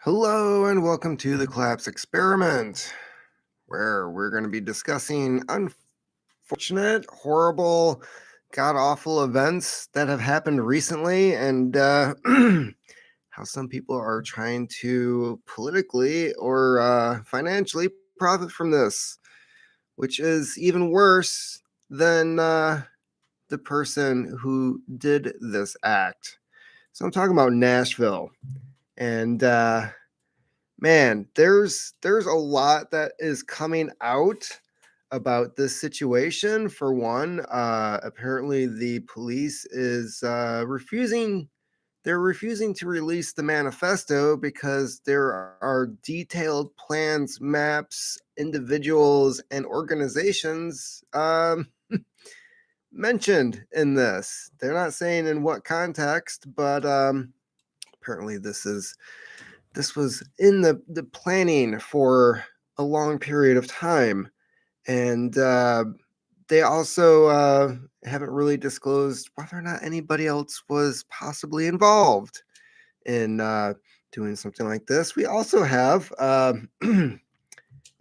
Hello and welcome to the Collapse Experiment, where we're going to be discussing unfortunate, horrible, god awful events that have happened recently and how some people are trying to politically or financially profit from this, which is even worse than the person who did this act. So I'm talking about Nashville. And man, there's a lot that is coming out about this situation. For one, apparently the police is refusing. They're refusing to release the manifesto because there are detailed plans, maps, individuals, and organizations mentioned in this. They're not saying in what context, but apparently this was in the planning for a long period of time, and they also haven't really disclosed whether or not anybody else was possibly involved in doing something like this. We also have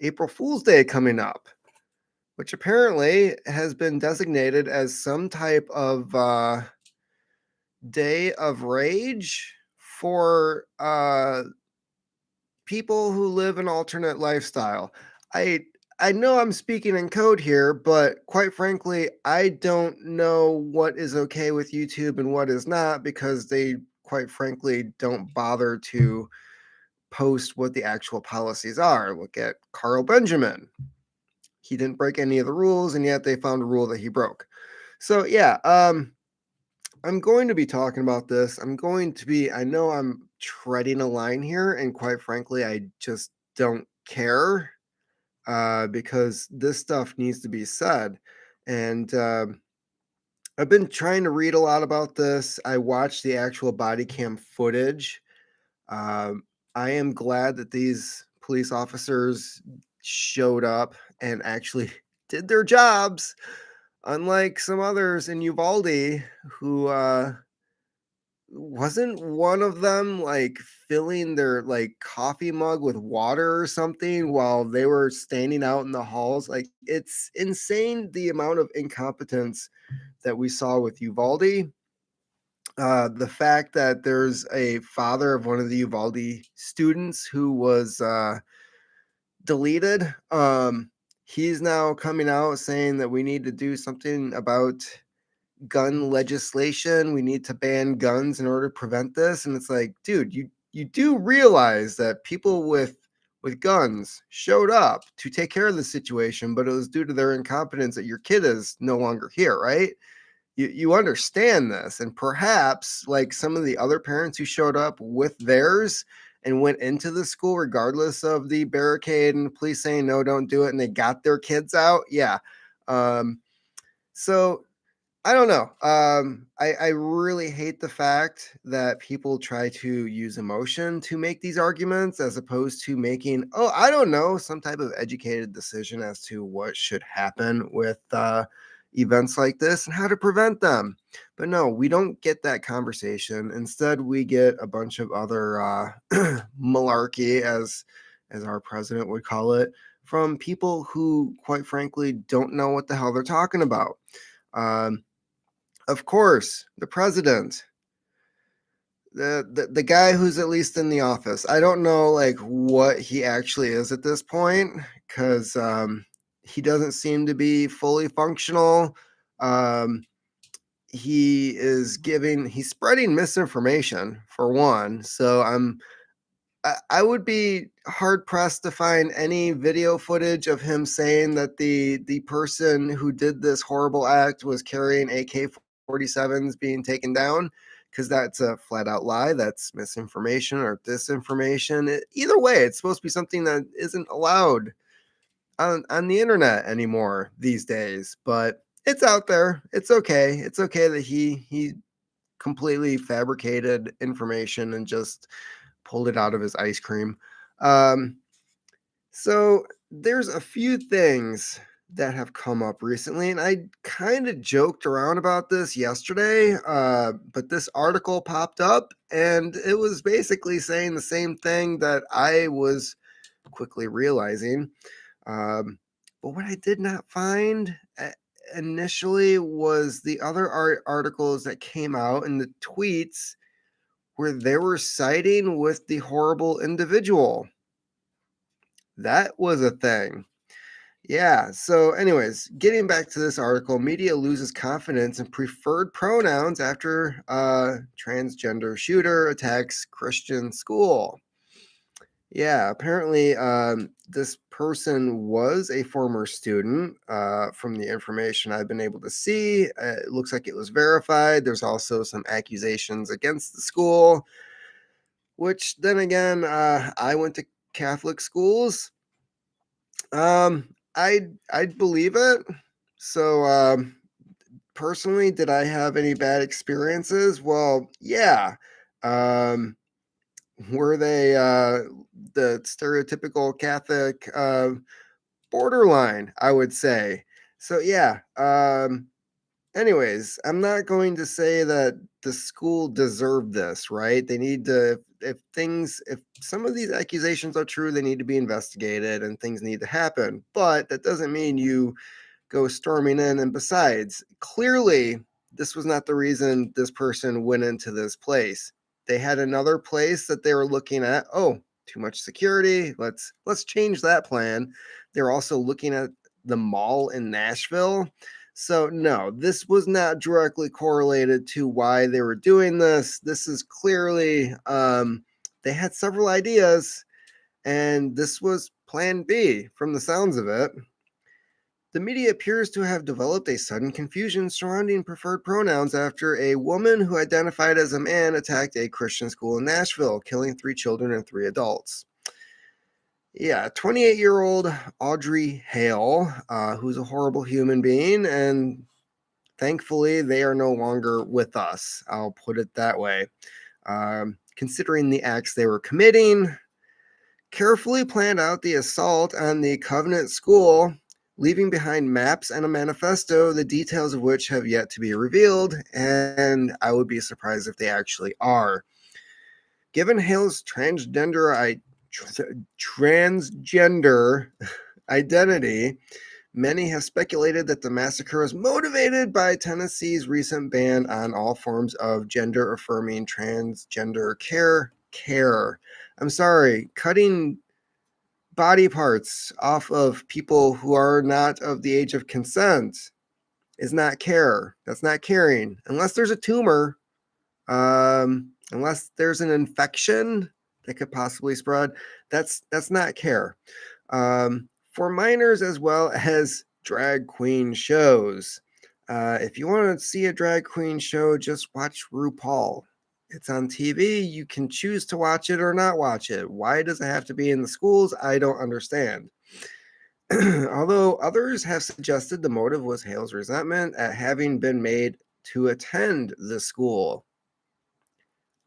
April Fool's Day coming up, which apparently has been designated as some type of day of rage for people who live an alternate lifestyle. I I know I'm speaking in code here, but quite frankly, I don't know what is okay with YouTube and what is not because they quite frankly don't bother to post what the actual policies are. Look at Carl Benjamin. He didn't break any of the rules and yet they found a rule that he broke. So yeah, I'm going to be talking about this. I know I'm treading a line here, and quite frankly, I just don't care because this stuff needs to be said. And I've been trying to read a lot about this. I watched the actual body cam footage. Um, I am glad that these police officers showed up and actually did their jobs, unlike some others in Uvalde who wasn't one of them like filling their like coffee mug with water or something while they were standing out in the halls? Like it's insane the amount of incompetence that we saw with Uvalde. The fact that there's a father of one of the Uvalde students who was deleted. He's now coming out saying that we need to do something about gun legislation. We need to ban guns in order to prevent this. And it's like, dude, you do realize that people with guns showed up to take care of the situation, but it was due to their incompetence that your kid is no longer here, right? You understand this, and perhaps like some of the other parents who showed up with theirs and went into the school regardless of the barricade and police saying no, don't do it, and they got their kids out. Yeah. Um, so I don't know. I really hate the fact that people try to use emotion to make these arguments as opposed to making, oh, I don't know, some type of educated decision as to what should happen with events like this and how to prevent them. But no, we don't get that conversation. Instead, we get a bunch of other malarkey, as our president would call it, from people who, quite frankly, don't know what the hell they're talking about. Um, of course, the president, the guy who's at least in the office. I don't know like what he actually is at this point because he doesn't seem to be fully functional. Um, he's spreading misinformation for one. So I would be hard pressed to find any video footage of him saying that the person who did this horrible act was carrying AK-47s being taken down, because that's a flat out lie. That's misinformation or disinformation. Either way, it's supposed to be something that isn't allowed on the internet anymore these days. But it's out there. It's okay. It's okay that he completely fabricated information and just pulled it out of his ice cream. Um, so there's a few things that have come up recently, and I kind of joked around about this yesterday, but this article popped up, and it was basically saying the same thing that I was quickly realizing. Um, but what I did not find initially was the other articles that came out and the tweets where they were siding with the horrible individual. That was a thing. Yeah. So, anyways, getting back to this article, media loses confidence in preferred pronouns after transgender shooter attacks Christian school. Yeah, apparently, this person was a former student. From the information I've been able to see, it looks like it was verified. There's also some accusations against the school, which then again, I went to Catholic schools. I'd believe it. So, personally, did I have any bad experiences? Well, yeah. Um, were they the stereotypical Catholic borderline, I would say. So yeah. Anyways, I'm not going to say that the school deserved this, right? They need to, if some of these accusations are true, they need to be investigated and things need to happen. But that doesn't mean you go storming in. And besides, clearly, this was not the reason this person went into this place. They had another place that they were looking at. Oh, too much security. Let's change that plan. They're also looking at the mall in Nashville. So no, this was not directly correlated to why they were doing this. This is clearly they had several ideas, and this was Plan B from the sounds of it. The media appears to have developed a sudden confusion surrounding preferred pronouns after a woman who identified as a man attacked a Christian school in Nashville, killing 3 children and 3 adults. Yeah, 28-year-old Audrey Hale, who's a horrible human being, and thankfully they are no longer with us. I'll put it that way. Considering the acts they were committing, carefully planned out the assault on the Covenant School, leaving behind maps and a manifesto, the details of which have yet to be revealed, and I would be surprised if they actually are. Given Hale's transgender identity, many have speculated that the massacre was motivated by Tennessee's recent ban on all forms of gender-affirming transgender care. I'm sorry, cutting body parts off of people who are not of the age of consent is not care. That's not caring. Unless there's a tumor, unless there's an infection that could possibly spread, that's not care. For minors as well as drag queen shows. If you want to see a drag queen show, just watch RuPaul. It's on TV. You can choose to watch it or not watch it. Why does it have to be in the schools? I don't understand. Although others have suggested the motive was Hale's resentment at having been made to attend the school.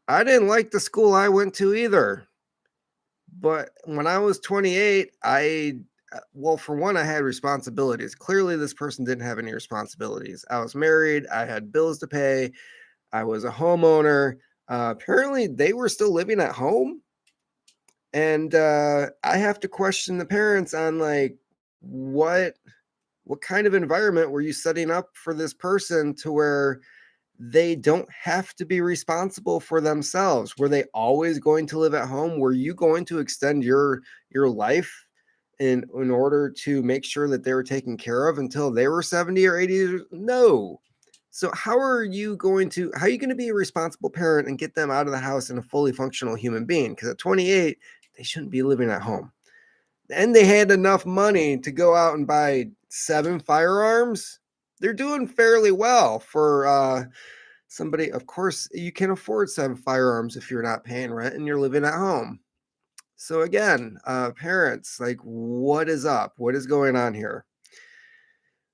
I didn't like the school I went to either. But when I was 28, well, for one, I had responsibilities. Clearly, this person didn't have any responsibilities. I was married, I had bills to pay, I was a homeowner. Apparently, they were still living at home. And I have to question the parents on like what kind of environment were you setting up for this person to where they don't have to be responsible for themselves? Were they always going to live at home? Were you going to extend your life in order to make sure that they were taken care of until they were 70 or 80 years? No. So how are you going to be a responsible parent and get them out of the house and a fully functional human being? Because at 28, they shouldn't be living at home. And they had enough money to go out and buy 7 firearms. They're doing fairly well for somebody. Of course, you can afford 7 firearms if you're not paying rent and you're living at home. So again, parents, like, what is up? What is going on here?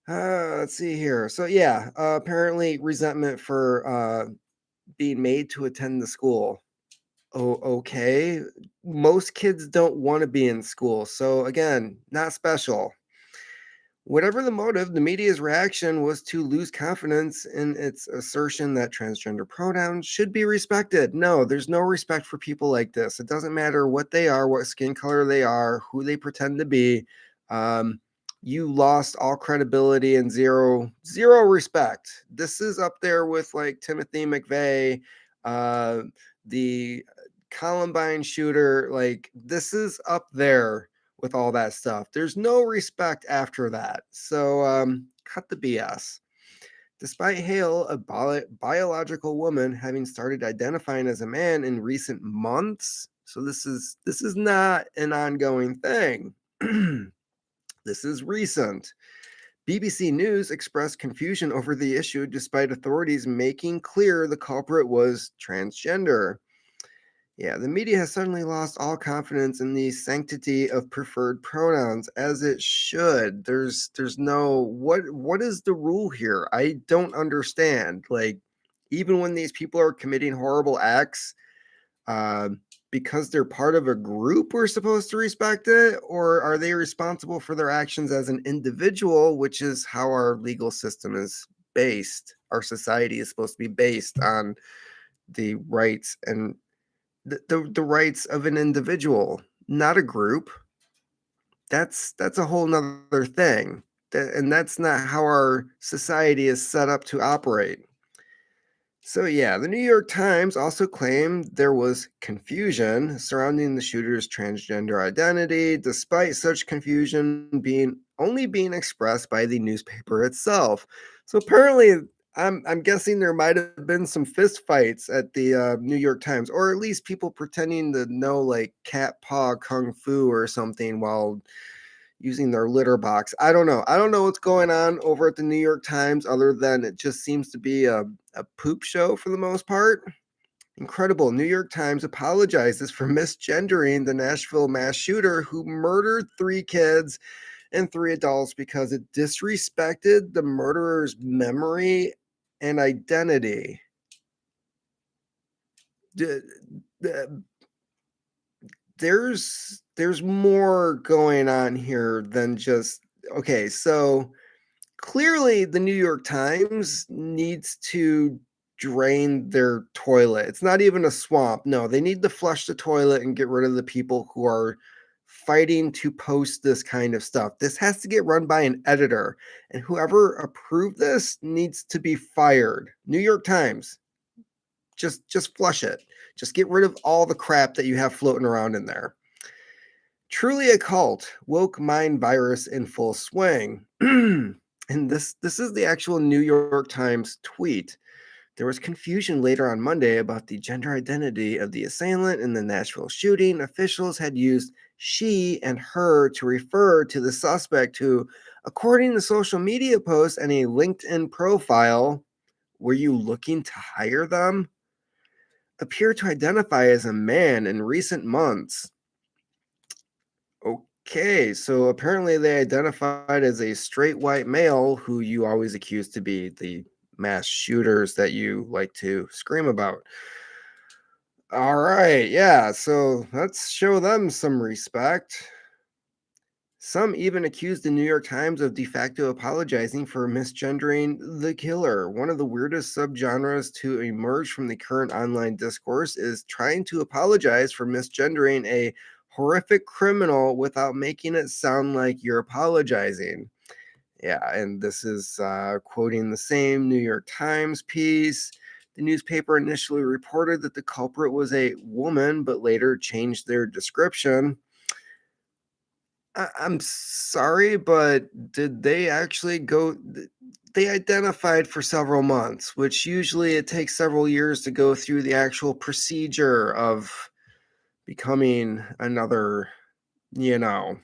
Let's see here. So yeah, apparently resentment for being made to attend the school. Oh, okay. Most kids don't want to be in school. So again, not special. Whatever the motive, the media's reaction was to lose confidence in its assertion that transgender pronouns should be respected. No, there's no respect for people like this. It doesn't matter what they are, what skin color they are, who they pretend to be. Um, you lost all credibility and zero respect. This is up there with like Timothy McVeigh, uh, the Columbine shooter. Like this is up there with all that stuff. There's no respect after that. So cut the BS. Despite Hale, a biological woman, having started identifying as a man in recent months, so this is not an ongoing thing. This is recent. BBC News expressed confusion over the issue despite authorities making clear the culprit was transgender. Yeah, the media has suddenly lost all confidence in the sanctity of preferred pronouns, as it should. There's no what is the rule here? I don't understand. Like, even when these people are committing horrible acts, uh, because they're part of a group, we're supposed to respect it, or are they responsible for their actions as an individual, which is how our legal system is based. Our society is supposed to be based on the rights and the rights of an individual, not a group. That's a whole nother thing. And that's not how our society is set up to operate. So yeah, the New York Times also claimed there was confusion surrounding the shooter's transgender identity, despite such confusion being expressed by the newspaper itself. So apparently, I'm guessing there might have been some fist fights at the New York Times, or at least people pretending to know like cat paw kung fu or something while using their litter box. I don't know. I don't know what's going on over at the New York Times other than it just seems to be a poop show for the most part. Incredible. New York Times apologizes for misgendering the Nashville mass shooter who murdered 3 kids and 3 adults because it disrespected the murderer's memory and identity. D- d- there's more going on here than just okay, so clearly the New York Times needs to drain their toilet. It's not even a swamp. No, they need to flush the toilet and get rid of the people who are fighting to post this kind of stuff. This has to get run by an editor, and whoever approved this needs to be fired. New York Times, just flush it. Just get rid of all the crap that you have floating around in there. Truly a cult, woke mind virus in full swing. And this is the actual New York Times tweet. There was confusion later on Monday about the gender identity of the assailant in the Nashville shooting. Officials had used she and her to refer to the suspect who, according to social media posts and a LinkedIn profile, were you looking to hire them? Appear to identify as a man in recent months. Okay, so apparently they identified as a straight white male who you always accuse to be the mass shooters that you like to scream about. All right, yeah, so let's show them some respect. Some even accused the New York Times of de facto apologizing for misgendering the killer. One of the weirdest subgenres to emerge from the current online discourse is trying to apologize for misgendering a horrific criminal without making it sound like you're apologizing. Yeah, and this is quoting the same New York Times piece. The newspaper initially reported that the culprit was a woman, but later changed their description. I'm sorry, but did they actually go? They identified for several months, which usually it takes several years to go through the actual procedure of becoming another, you know.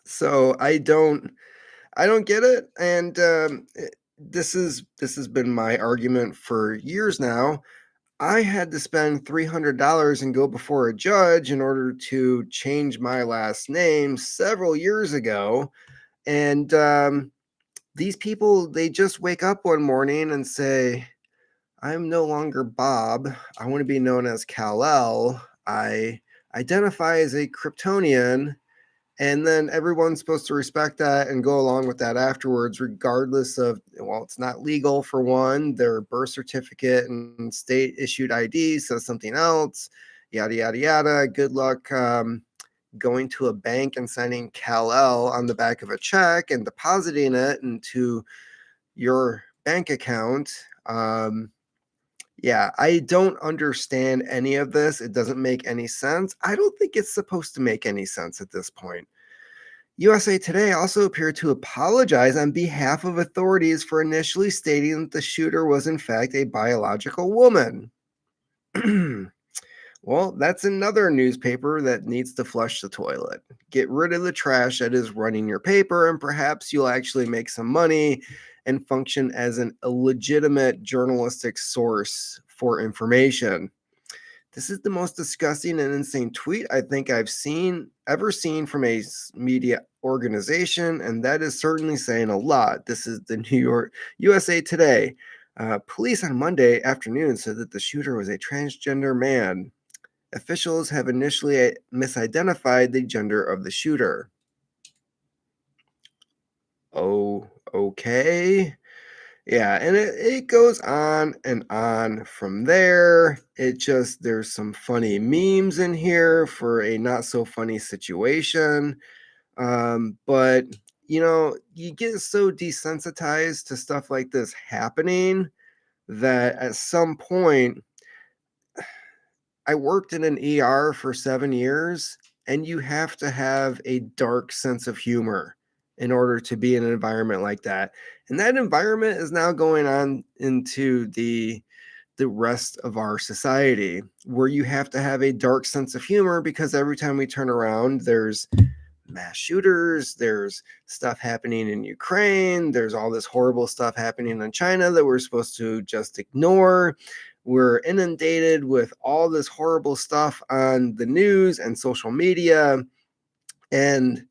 So I don't get it, and this has been my argument for years now. I had to spend $300 and go before a judge in order to change my last name several years ago. And these people, they just wake up one morning and say, I'm no longer Bob. I want to be known as Kal-El. I identify as a Kryptonian. And then everyone's supposed to respect that and go along with that afterwards, regardless of, well, it's not legal for one, their birth certificate and state issued ID says something else, yada, yada, yada. Good luck going to a bank and signing Kal-El on the back of a check and depositing it into your bank account. Yeah, I don't understand any of this. It doesn't make any sense. I don't think it's supposed to make any sense at this point. USA Today also appeared to apologize on behalf of authorities for initially stating that the shooter was in fact a biological woman. Well, that's another newspaper that needs to flush the toilet. Get rid of the trash that is running your paper, and perhaps you'll actually make some money and function as a legitimate journalistic source for information. This is the most disgusting and insane tweet I think I've ever seen from a media organization, and that is certainly saying a lot. This is the New York USA Today. Police on Monday afternoon said that the shooter was a transgender man. Officials have initially misidentified the gender of the shooter. Oh, okay. Yeah, and it goes on and on from there. There's some funny memes in here for a not so funny situation. But, you get so desensitized to stuff like this happening that at some point, I worked in an ER for 7 years, and you have to have a dark sense of humor in order to be in an environment like that. And that environment is now going on into the rest of our society, where you have to have a dark sense of humor because every time we turn around, there's mass shooters, there's stuff happening in Ukraine, there's all this horrible stuff happening in China that we're supposed to just ignore. We're inundated with all this horrible stuff on the news and social media, and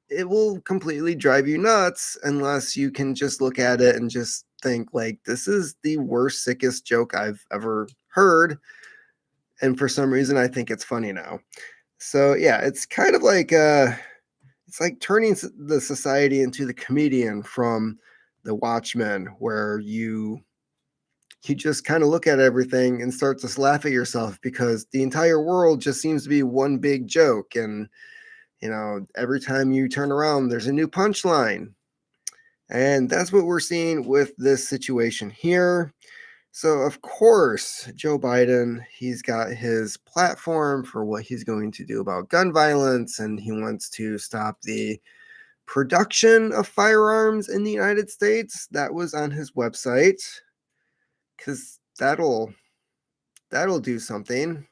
it will completely drive you nuts unless you can just look at it and just think like, this is the worst, sickest joke I've ever heard. And for some reason, I think it's funny now. So yeah, it's kind of like it's like turning the society into the comedian from The Watchmen, where you just kind of look at everything and start to laugh at yourself because the entire world just seems to be one big joke. And, every time you turn around, there's a new punchline. And that's what we're seeing with this situation here. So, of course, Joe Biden, he's got his platform for what he's going to do about gun violence, and he wants to stop the production of firearms in the United States. That was on his website, because that'll do something.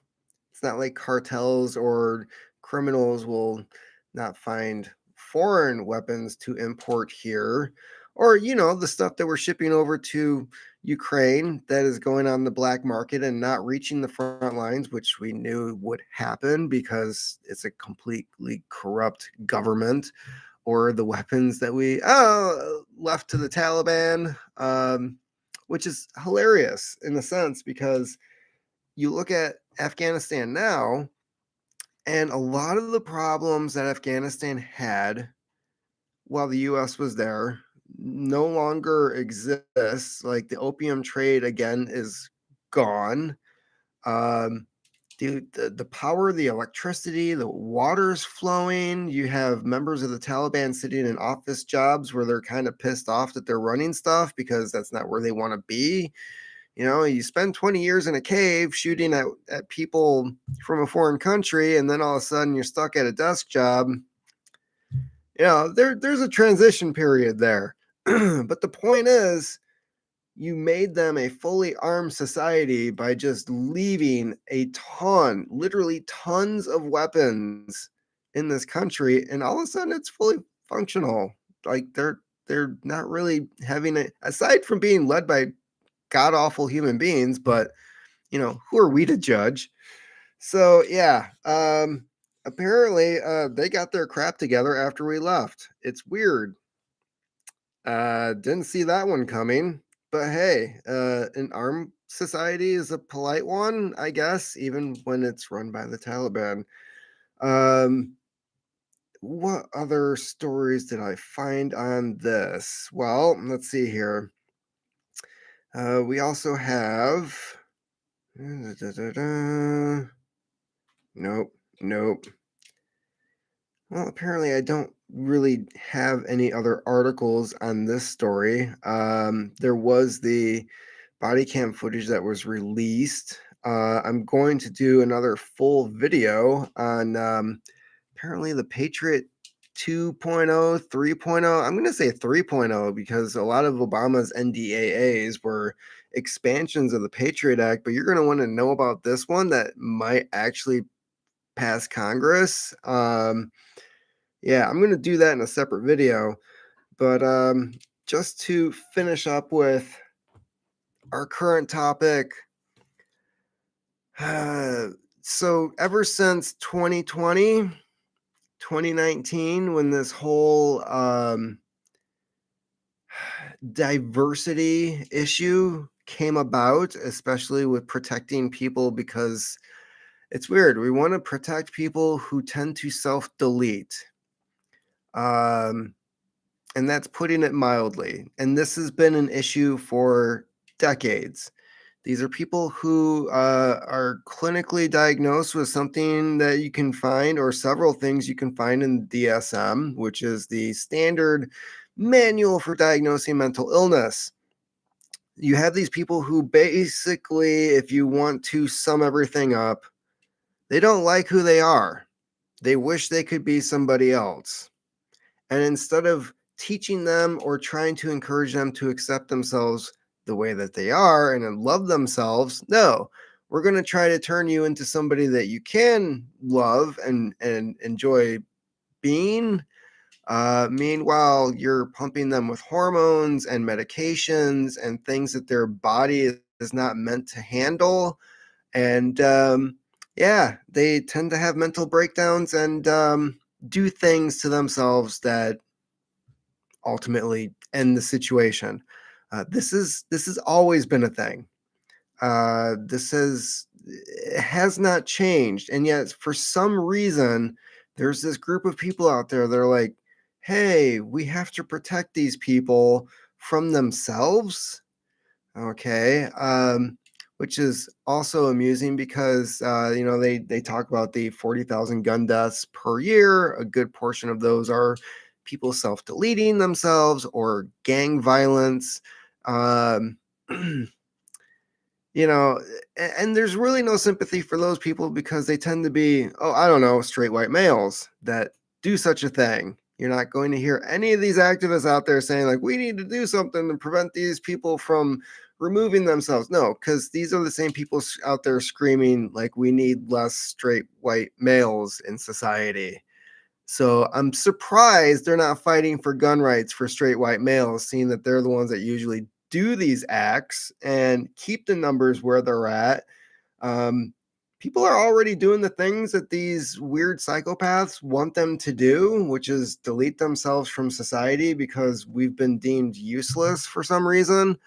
It's not like cartels or criminals will not find foreign weapons to import here, or the stuff that we're shipping over to Ukraine that is going on the black market and not reaching the front lines, which we knew would happen because it's a completely corrupt government, or the weapons that we left to the Taliban, which is hilarious in a sense because you look at Afghanistan now, and a lot of the problems that Afghanistan had while the US was there no longer exists. Like the opium trade again is gone. Um, Dude, the power, the electricity, the water's flowing. You have members of the Taliban sitting in office jobs where they're kind of pissed off that they're running stuff because that's not where they want to be. You spend 20 years in a cave shooting at people from a foreign country, and then all of a sudden you're stuck at a desk job. There's a transition period there. But the point is, you made them a fully armed society by just leaving literally tons of weapons in this country, and all of a sudden it's fully functional. Like they're not really having it, aside from being led by god awful human beings, but who are we to judge? So yeah, apparently they got their crap together after we left. It's weird. Didn't see that one coming. But hey, an armed society is a polite one, I guess, even when it's run by the Taliban. Um, what other stories did I find on this? Well, let's see here. We also have. Nope, nope. Well, apparently, I don't really have any other articles on this story. There was the body cam footage that was released. I'm going to do another full video on apparently the Patriot 2.0, 3.0. I'm going to say 3.0 because a lot of Obama's NDAAs were expansions of the Patriot Act, but you're going to want to know about this one that might actually pass Congress. Yeah, I'm going to do that in a separate video. But just to finish up with our current topic, so ever since 2020, 2019, when this whole diversity issue came about, especially with protecting people, because it's weird. We want to protect people who tend to self delete. And that's putting it mildly. And this has been an issue for decades. These are people who are clinically diagnosed with something that you can find, or several things you can find in DSM, which is the standard manual for diagnosing mental illness. You have these people who basically, if you want to sum everything up, they don't like who they are. They wish they could be somebody else. And instead of teaching them or trying to encourage them to accept themselves the way that they are and love themselves, no, we're going to try to turn you into somebody that you can love and enjoy being. Meanwhile, you're pumping them with hormones and medications and things that their body is not meant to handle. And yeah, they tend to have mental breakdowns and do things to themselves that ultimately end the situation. This has always been a thing. This has not changed, and yet for some reason, there's this group of people out there that are like, "Hey, we have to protect these people from themselves." Okay, which is also amusing because they talk about the 40,000 gun deaths per year. A good portion of those are people self-deleting themselves or gang violence. Um, you know, and there's really no sympathy for those people because they tend to be, oh, I don't know, straight white males that do such a thing. You're not going to hear any of these activists out there saying, like, we need to do something to prevent these people from removing themselves. No, because these are the same people out there screaming, like, we need less straight white males in society. So I'm surprised they're not fighting for gun rights for straight white males, seeing that they're the ones that usually do these acts and keep the numbers where they're at. Um, People are already doing the things that these weird psychopaths want them to do, which is delete themselves from society because we've been deemed useless for some reason.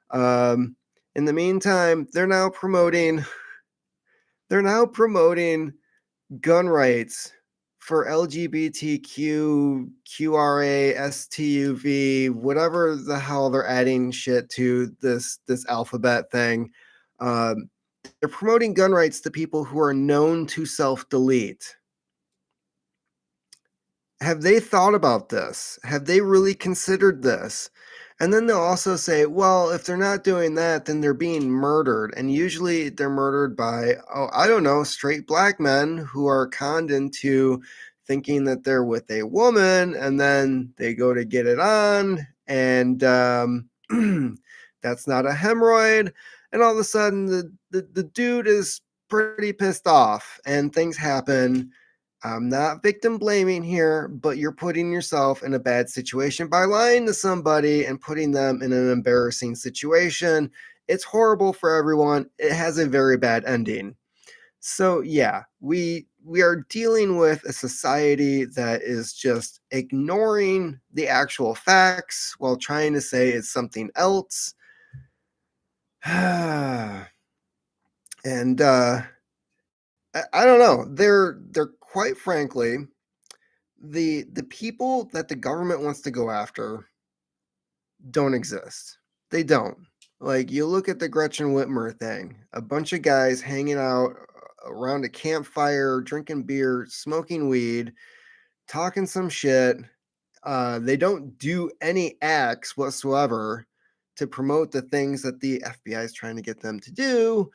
Um, in the meantime, they're now promoting gun rights for LGBTQ, QRA, STUV, whatever the hell they're adding shit to this alphabet thing. Um, they're promoting gun rights to people who are known to self-delete. Have they thought about this? Have they really considered this? And then they'll also say, well, if they're not doing that, then they're being murdered. And usually they're murdered by, oh, I don't know, straight black men who are conned into thinking that they're with a woman and then they go to get it on. And that's not a hemorrhoid. And all of a sudden, the dude is pretty pissed off and things happen. I'm not victim blaming here, but you're putting yourself in a bad situation by lying to somebody and putting them in an embarrassing situation. It's horrible for everyone. It has a very bad ending. So yeah, we are dealing with a society that is just ignoring the actual facts while trying to say it's something else. And I don't know. They're quite frankly The people that the government wants to go after don't exist. They don't. Like, you look at the Gretchen Whitmer thing, a bunch of guys hanging out around a campfire, drinking beer, smoking weed, talking some shit. They don't do any acts whatsoever to promote the things that the FBI is trying to get them to do.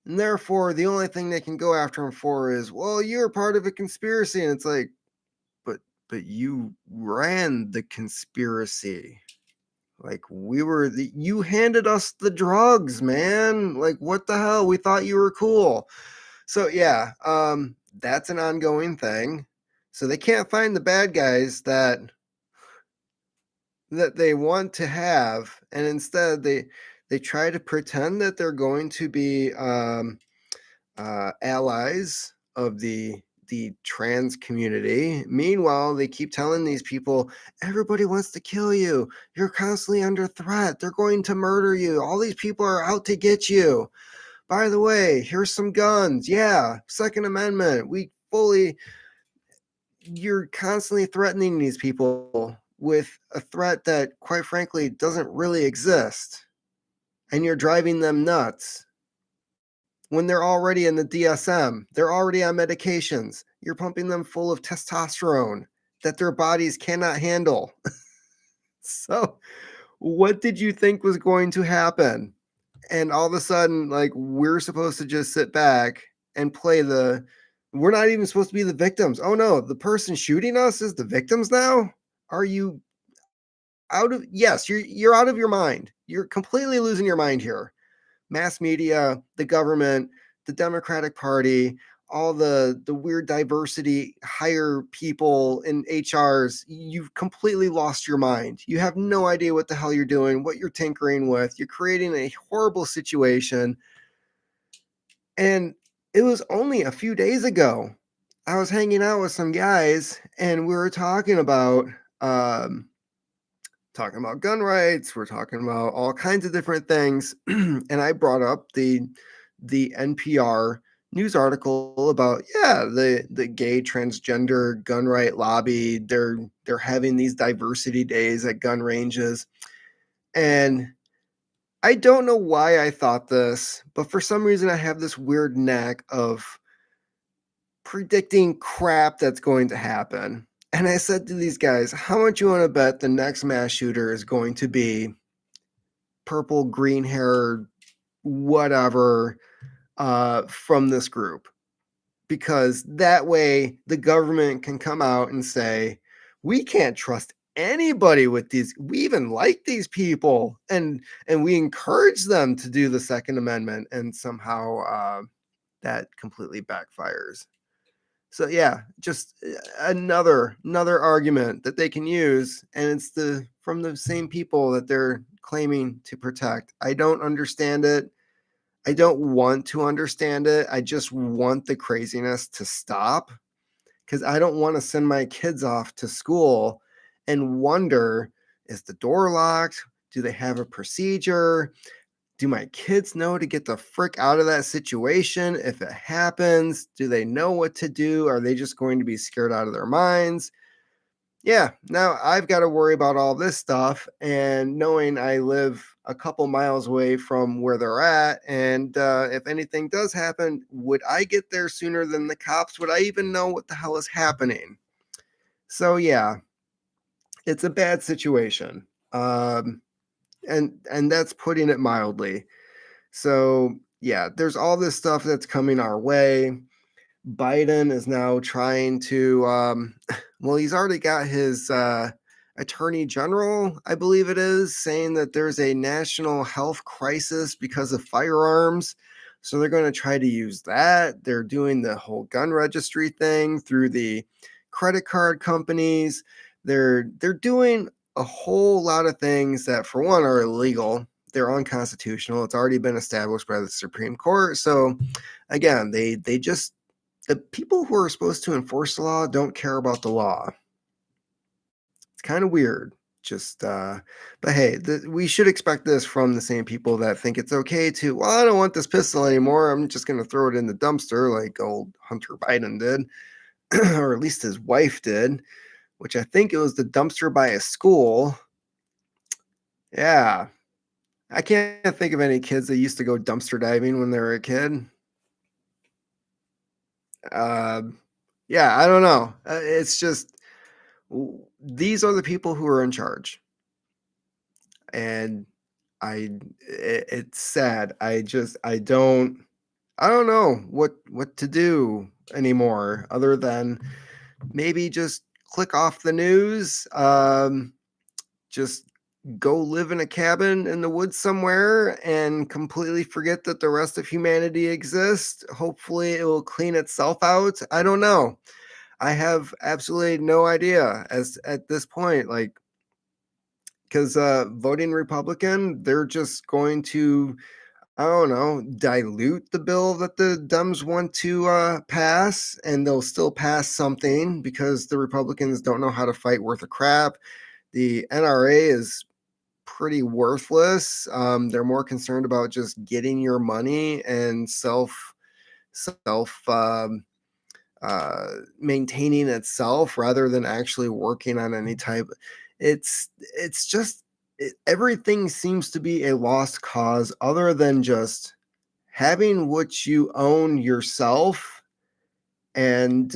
And therefore, the only thing they can go after them for is, well, you're part of a conspiracy. And it's like, but but you ran the conspiracy. Like, you handed us the drugs, man. Like, what the hell? We thought you were cool. So yeah, that's an ongoing thing. So they can't find the bad guys that they want to have, and instead they try to pretend that they're going to be allies of the trans community. Meanwhile, they keep telling these people, everybody wants to kill you. You're constantly under threat. They're going to murder you. All these people are out to get you. By the way, here's some guns. Yeah, Second Amendment. You're constantly threatening these people with a threat that, quite frankly, doesn't really exist. And you're driving them nuts when they're already in the DSM. They're already on medications. You're pumping them full of testosterone that their bodies cannot handle. So, what did you think was going to happen? And all of a sudden, like, we're supposed to just sit back and play we're not even supposed to be the victims. Oh no, the person shooting us is the victims now? Are you yes, you're out of your mind. You're completely losing your mind here. Mass media, the government, the Democratic Party, all the weird diversity, hire people in HRs, you've completely lost your mind. You have no idea what the hell you're doing, what you're tinkering with. You're creating a horrible situation. And it was only a few days ago. I was hanging out with some guys and we were um, talking about gun rights. We're talking about all kinds of different things. And I brought up the NPR news article about, yeah, the gay transgender gun right lobby. They're having these diversity days at gun ranges. And I don't know why I thought this, but for some reason I have this weird knack of predicting crap that's going to happen. And I said to these guys, how much you want to bet the next mass shooter is going to be purple, green hair, whatever, from this group? Because that way the government can come out and say, we can't trust anybody with these. We even like these people, and we encourage them to do the Second Amendment, and somehow that completely backfires. So yeah, just another argument that they can use, and it's from the same people that they're claiming to protect. I don't understand it. I don't want to understand it. I just want the craziness to stop, because I don't want to send my kids off to school and wonder, is the door locked? Do they have a procedure? Do my kids know to get the frick out of that situation if it happens? Do they know what to do? Are they just going to be scared out of their minds? Yeah, now I've got to worry about all this stuff, and knowing I live a couple miles away from where they're at, and if anything does happen, would I get there sooner than the cops? Would I even know what the hell is happening? So yeah, it's a bad situation, and that's putting it mildly. So yeah, there's all this stuff that's coming our way. Biden is now trying to, well, he's already got his attorney general, I believe it is, saying that there's a national health crisis because of firearms. So they're going to try to use that. They're doing the whole gun registry thing through the credit card companies. They're doing a whole lot of things that, for one, are illegal. They're unconstitutional. It's already been established by the Supreme Court. So again, they just, the people who are supposed to enforce the law don't care about the law. It's kind of weird. Just, but hey, we should expect this from the same people that think it's okay to, well, I don't want this pistol anymore. I'm just going to throw it in the dumpster like old Hunter Biden did. or at least his wife did, which I think it was the dumpster by his school. Yeah. I can't think of any kids that used to go dumpster diving when they were a kid. Um, yeah, I don't know. It's just these are the people who are in charge, and it's sad. I don't know what to do anymore other than maybe just click off the news. Just go live in a cabin in the woods somewhere and completely forget that the rest of humanity exists. Hopefully, it will clean itself out. I don't know. I have absolutely no idea as at this point, like because voting Republican, they're just going to, I don't know, dilute the bill that the Dems want to pass, and they'll still pass something because the Republicans don't know how to fight worth a crap. The NRA is pretty worthless. They're more concerned about just getting your money and self maintaining itself rather than actually working on any type. It's just everything seems to be a lost cause other than just having what you own yourself and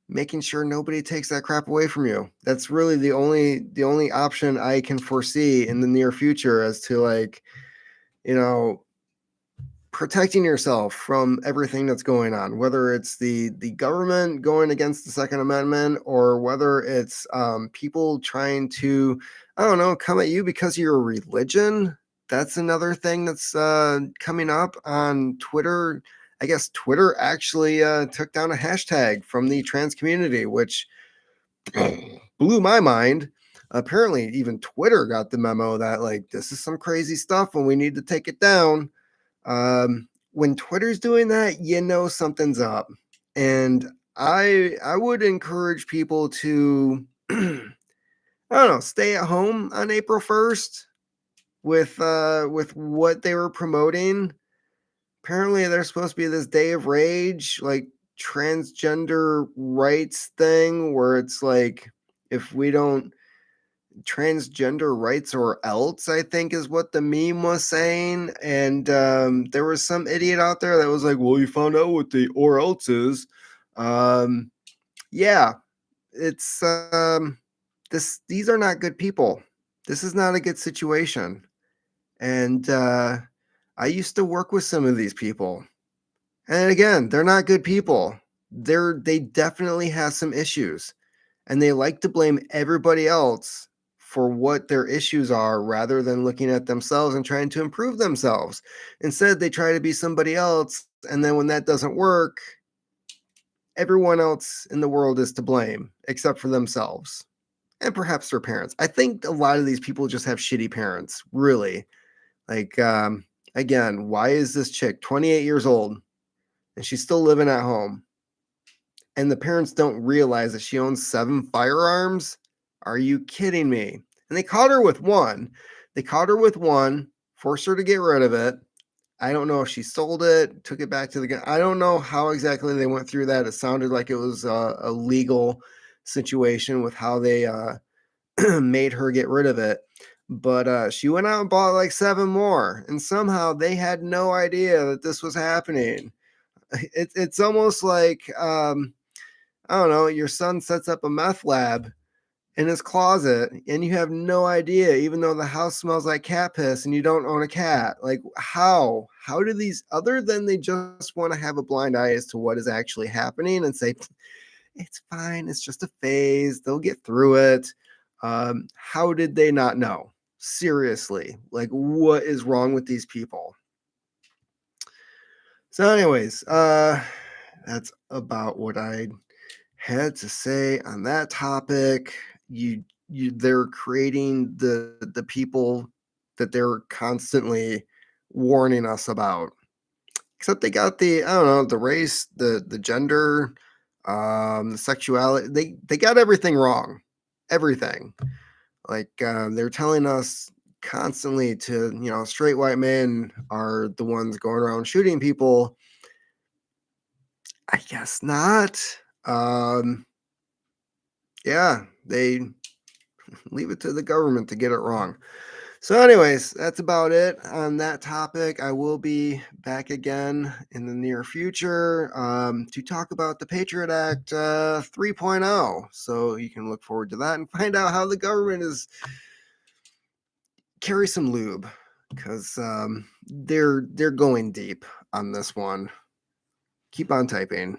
making sure nobody takes that crap away from you. That's really the only option I can foresee in the near future as to, like, you know, protecting yourself from everything that's going on, whether it's the government going against the Second Amendment or whether it's people trying to, I don't know, come at you because of your religion. That's another thing that's coming up on Twitter. I guess Twitter actually took down a hashtag from the trans community, which blew my mind. Apparently, even Twitter got the memo that, like, this is some crazy stuff and we need to take it down. When Twitter's doing that, you know something's up. And I would encourage people to I don't know, stay at home on April 1st with what they were promoting. Apparently there's supposed to be this day of rage, like transgender rights thing where it's like if we don't transgender rights or else, I think is what the meme was saying. And there was some idiot out there that was like, well, you found out what the or else is. Yeah, it's these are not good people. This is not a good situation. And I used to work with some of these people. And again, they're not good people. They definitely have some issues. And they like to blame everybody else for what their issues are rather than looking at themselves and trying to improve themselves. Instead, they try to be somebody else. And then when that doesn't work, everyone else in the world is to blame except for themselves and perhaps their parents. I think a lot of these people just have shitty parents, really. Like, again, why is this chick 28 years old and she's still living at home? And the parents don't realize that she owns 7 firearms? Are you kidding me? And they caught her with one. They caught her with one, forced her to get rid of it. I don't know if she sold it, took it back to the gun. I don't know how exactly they went through that. It sounded like it was a legal situation with how they made her get rid of it. But she went out and bought like 7 more, and somehow they had no idea that this was happening. It's almost like I don't know, your son sets up a meth lab in his closet and you have no idea, even though the house smells like cat piss and you don't own a cat. Like, how do these, other than they just want to have a blind eye as to what is actually happening and say it's fine, it's just a phase, they'll get through it. How did they not know? Seriously, like, what is wrong with these people? So anyways, that's about what I had to say on that topic. They're creating the people that they're constantly warning us about. Except they got the, I don't know, the race, the gender, the sexuality. They got everything wrong. Everything. Like they're telling us constantly to, straight white men are the ones going around shooting people. I guess not. Um, yeah, they leave it to the government to get it wrong. So, anyways, that's about it on that topic. I will be back again in the near future to talk about the Patriot Act 3.0. So you can look forward to that and find out how the government is carry some lube because they're going deep on this one. Keep on typing.